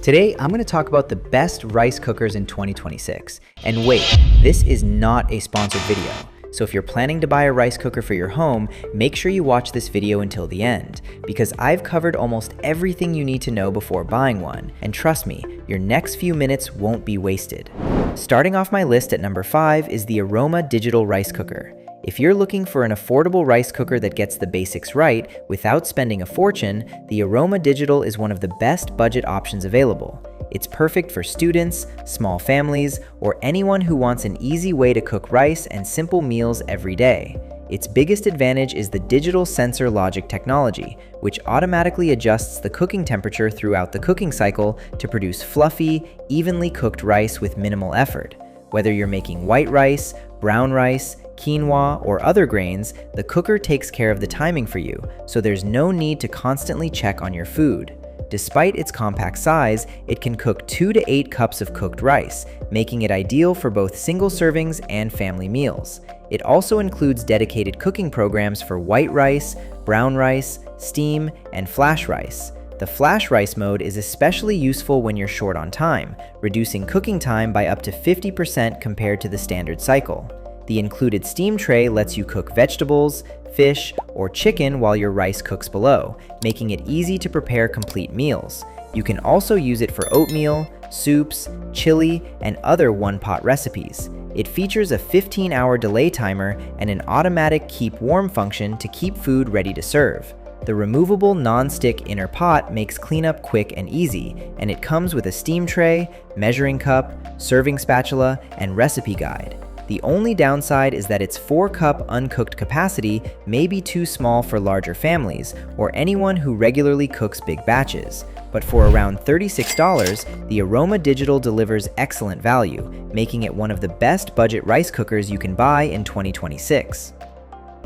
Today, I'm going to talk about the best rice cookers in 2026. And wait, this is not a sponsored video. So if you're planning to buy a rice cooker for your home, make sure you watch this video until the end, because I've covered almost everything you need to know before buying one. And trust me, your next few minutes won't be wasted. Starting off my list at number 5 is the Aroma digital rice cooker. If you're looking for an affordable rice cooker that gets the basics right without spending a fortune, the Aroma Digital is one of the best budget options available. It's perfect for students, small families, or anyone who wants an easy way to cook rice and simple meals every day. Its biggest advantage is the digital sensor logic technology, which automatically adjusts the cooking temperature throughout the cooking cycle to produce fluffy, evenly cooked rice with minimal effort. Whether you're making white rice, brown rice, quinoa, or other grains, the cooker takes care of the timing for you, so there's no need to constantly check on your food. Despite its compact size, it can cook 2 to 8 cups of cooked rice, making it ideal for both single servings and family meals. It also includes dedicated cooking programs for white rice, brown rice, steam, and flash rice. The flash rice mode is especially useful when you're short on time, reducing cooking time by up to 50% compared to the standard cycle. The included steam tray lets you cook vegetables, fish, or chicken while your rice cooks below, making it easy to prepare complete meals. You can also use it for oatmeal, soups, chili, and other one-pot recipes. It features a 15-hour delay timer and an automatic keep warm function to keep food ready to serve. The removable non-stick inner pot makes cleanup quick and easy, and it comes with a steam tray, measuring cup, serving spatula, and recipe guide. The only downside is that its 4-cup uncooked capacity may be too small for larger families or anyone who regularly cooks big batches. But for around $36, the Aroma Digital delivers excellent value, making it one of the best budget rice cookers you can buy in 2026.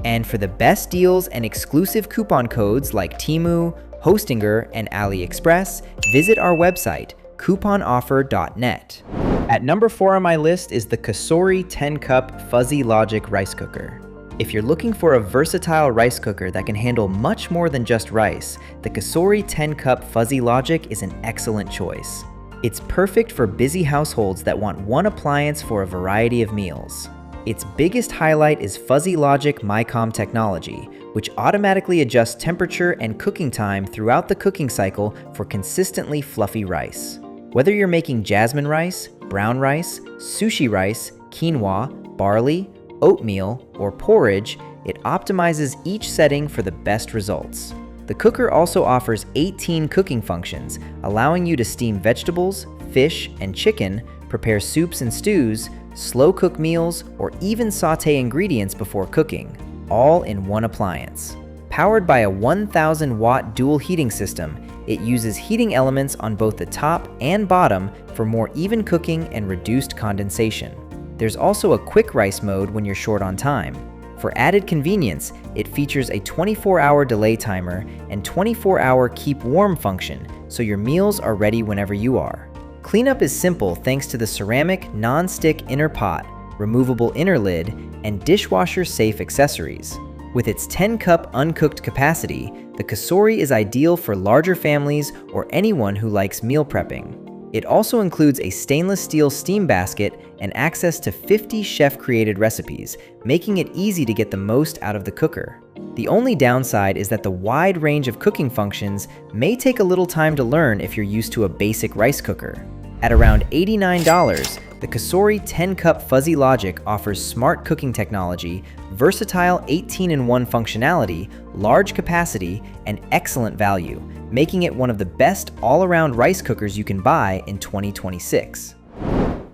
And for the best deals and exclusive coupon codes like Temu, Hostinger, and AliExpress, visit our website, couponoffer.net. At number 4 on my list is the Cosori 10-cup Fuzzy Logic rice cooker. If you're looking for a versatile rice cooker that can handle much more than just rice, the Cosori 10-cup Fuzzy Logic is an excellent choice. It's perfect for busy households that want one appliance for a variety of meals. Its biggest highlight is Fuzzy Logic MyCom technology, which automatically adjusts temperature and cooking time throughout the cooking cycle for consistently fluffy rice. Whether you're making jasmine rice, brown rice, sushi rice, quinoa, barley, oatmeal, or porridge, it optimizes each setting for the best results. The cooker also offers 18 cooking functions, allowing you to steam vegetables, fish, and chicken, prepare soups and stews, slow cook meals, or even saute ingredients before cooking, all in one appliance. Powered by a 1,000-watt dual heating system, it uses heating elements on both the top and bottom for more even cooking and reduced condensation. There's also a quick rice mode when you're short on time. For added convenience, it features a 24-hour delay timer and 24-hour keep warm function, so your meals are ready whenever you are. Cleanup is simple thanks to the ceramic non-stick inner pot, removable inner lid, and dishwasher-safe accessories. With its 10-cup uncooked capacity, the Cosori is ideal for larger families or anyone who likes meal prepping. It also includes a stainless steel steam basket and access to 50 chef-created recipes, making it easy to get the most out of the cooker. The only downside is that the wide range of cooking functions may take a little time to learn if you're used to a basic rice cooker. At around $89, the Cosori 10-cup Fuzzy Logic offers smart cooking technology, versatile 18-in-1 functionality, large capacity, and excellent value, making it one of the best all-around rice cookers you can buy in 2026.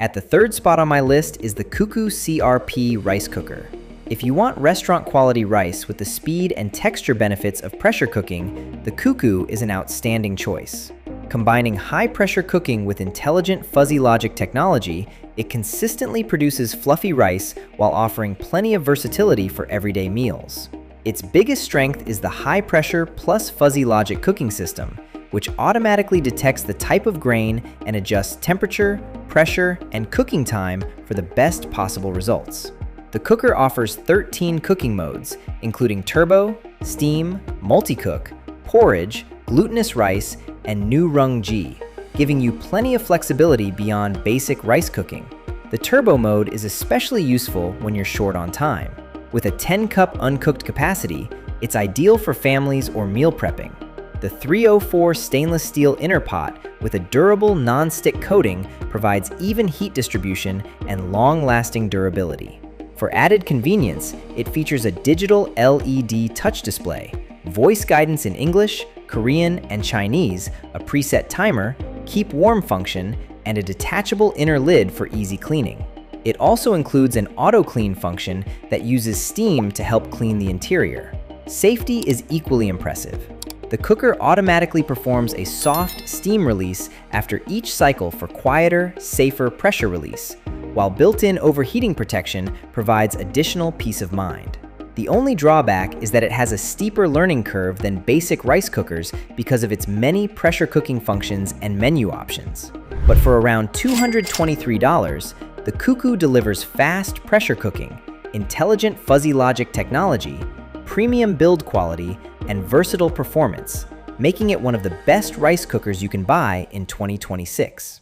At the 3rd spot on my list is the Cuckoo CRP rice cooker. If you want restaurant-quality rice with the speed and texture benefits of pressure cooking, the Cuckoo is an outstanding choice. Combining high-pressure cooking with intelligent Fuzzy Logic technology, it consistently produces fluffy rice while offering plenty of versatility for everyday meals. Its biggest strength is the high-pressure plus Fuzzy Logic cooking system, which automatically detects the type of grain and adjusts temperature, pressure, and cooking time for the best possible results. The cooker offers 13 cooking modes, including turbo, steam, multi-cook, porridge, glutinous rice, and new rung G. giving you plenty of flexibility beyond basic rice cooking. The turbo mode is especially useful when you're short on time. With a 10-cup uncooked capacity, it's ideal for families or meal prepping. The 304 stainless steel inner pot with a durable non-stick coating provides even heat distribution and long-lasting durability. For added convenience, it features a digital LED touch display, voice guidance in English, Korean, and Chinese, a preset timer, keep warm function, and a detachable inner lid for easy cleaning. It also includes an auto clean function that uses steam to help clean the interior. Safety is equally impressive. The cooker automatically performs a soft steam release after each cycle for quieter, safer pressure release, while built-in overheating protection provides additional peace of mind. The only drawback is that it has a steeper learning curve than basic rice cookers because of its many pressure cooking functions and menu options. But for around $223, the Cuckoo delivers fast pressure cooking, intelligent fuzzy logic technology, premium build quality, and versatile performance, making it one of the best rice cookers you can buy in 2026.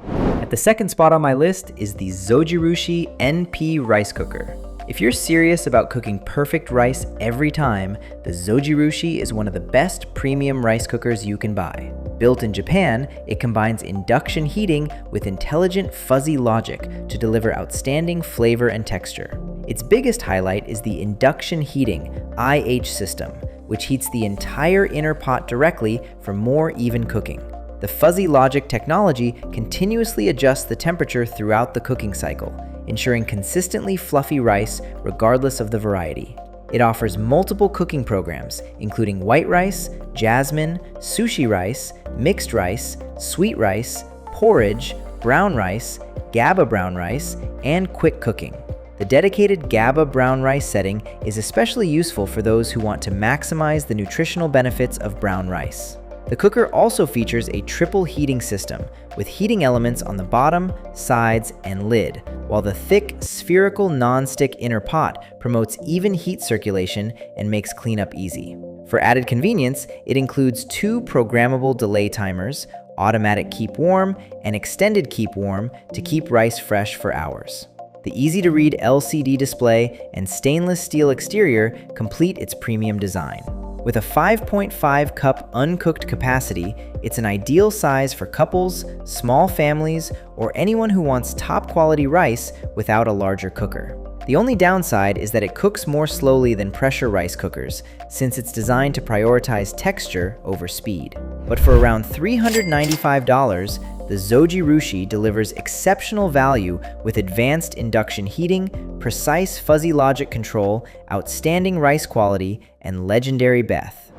At the second spot on my list is the Zojirushi NP rice cooker. If you're serious about cooking perfect rice every time, the Zojirushi is one of the best premium rice cookers you can buy. Built in Japan, it combines induction heating with intelligent fuzzy logic to deliver outstanding flavor and texture. Its biggest highlight is the induction heating IH system, which heats the entire inner pot directly for more even cooking. The fuzzy logic technology continuously adjusts the temperature throughout the cooking cycle, ensuring consistently fluffy rice regardless of the variety. It offers multiple cooking programs, including white rice, jasmine, sushi rice, mixed rice, sweet rice, porridge, brown rice, GABA brown rice, and quick cooking. The dedicated GABA brown rice setting is especially useful for those who want to maximize the nutritional benefits of brown rice. The cooker also features a triple heating system with heating elements on the bottom, sides, and lid, while the thick, spherical non-stick inner pot promotes even heat circulation and makes cleanup easy. For added convenience, it includes 2 programmable delay timers, automatic keep warm, and extended keep warm to keep rice fresh for hours. The easy-to-read LCD display and stainless steel exterior complete its premium design. With a 5.5 cup uncooked capacity, it's an ideal size for couples, small families, or anyone who wants top quality rice without a larger cooker. The only downside is that it cooks more slowly than pressure rice cookers, since it's designed to prioritize texture over speed. But for around $395, the Zojirushi delivers exceptional value with advanced induction heating, precise fuzzy logic control, outstanding rice quality, and legendary Beth.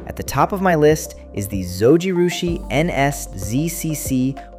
At the top of my list is the Zojirushi Ns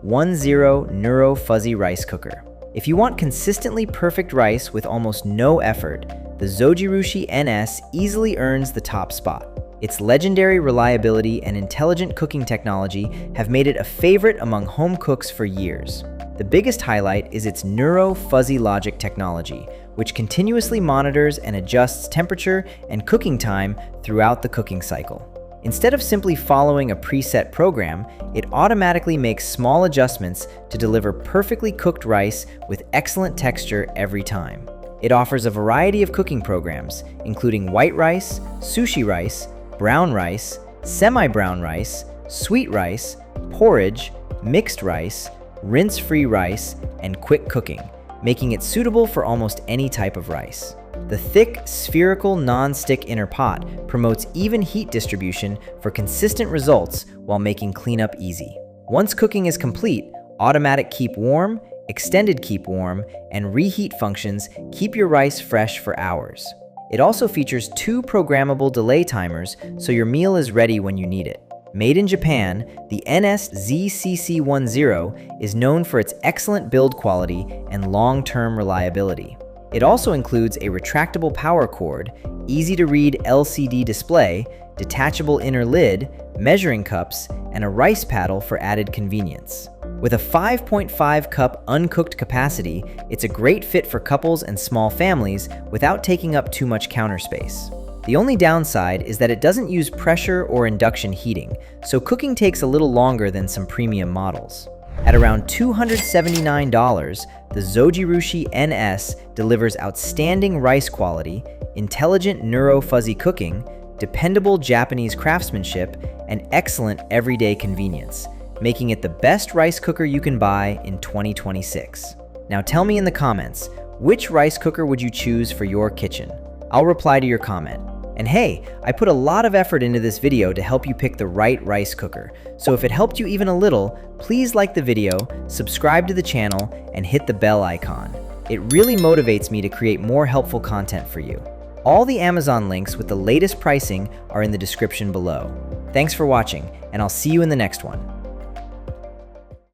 ZCC10 Neuro Fuzzy Rice Cooker. If you want consistently perfect rice with almost no effort, the Zojirushi NS easily earns the top spot. Its legendary reliability and intelligent cooking technology have made it a favorite among home cooks for years. The biggest highlight is its Neuro Fuzzy Logic technology, which continuously monitors and adjusts temperature and cooking time throughout the cooking cycle. Instead of simply following a preset program, it automatically makes small adjustments to deliver perfectly cooked rice with excellent texture every time. It offers a variety of cooking programs, including white rice, sushi rice, brown rice, semi-brown rice, sweet rice, porridge, mixed rice, rinse-free rice, and quick cooking, making it suitable for almost any type of rice. The thick, spherical, non-stick inner pot promotes even heat distribution for consistent results while making cleanup easy. Once cooking is complete, automatic keep warm, extended keep warm, and reheat functions keep your rice fresh for hours. It also features 2 programmable delay timers, so your meal is ready when you need it. Made in Japan, the Ns ZCC10 is known for its excellent build quality and long-term reliability. It also includes a retractable power cord, easy-to-read LCD display, detachable inner lid, measuring cups, and a rice paddle for added convenience. With a 5.5 cup uncooked capacity, it's a great fit for couples and small families without taking up too much counter space. The only downside is that it doesn't use pressure or induction heating, so cooking takes a little longer than some premium models. At around $279, the Zojirushi NS delivers outstanding rice quality, intelligent neuro-fuzzy cooking, dependable Japanese craftsmanship, and excellent everyday convenience, making it the best rice cooker you can buy in 2026. Now tell me in the comments, which rice cooker would you choose for your kitchen? I'll reply to your comment. And hey, I put a lot of effort into this video to help you pick the right rice cooker, so if it helped you even a little, please like the video, subscribe to the channel, and hit the bell icon. It really motivates me to create more helpful content for you. All the Amazon links with the latest pricing are in the description below. Thanks for watching, and I'll see you in the next one.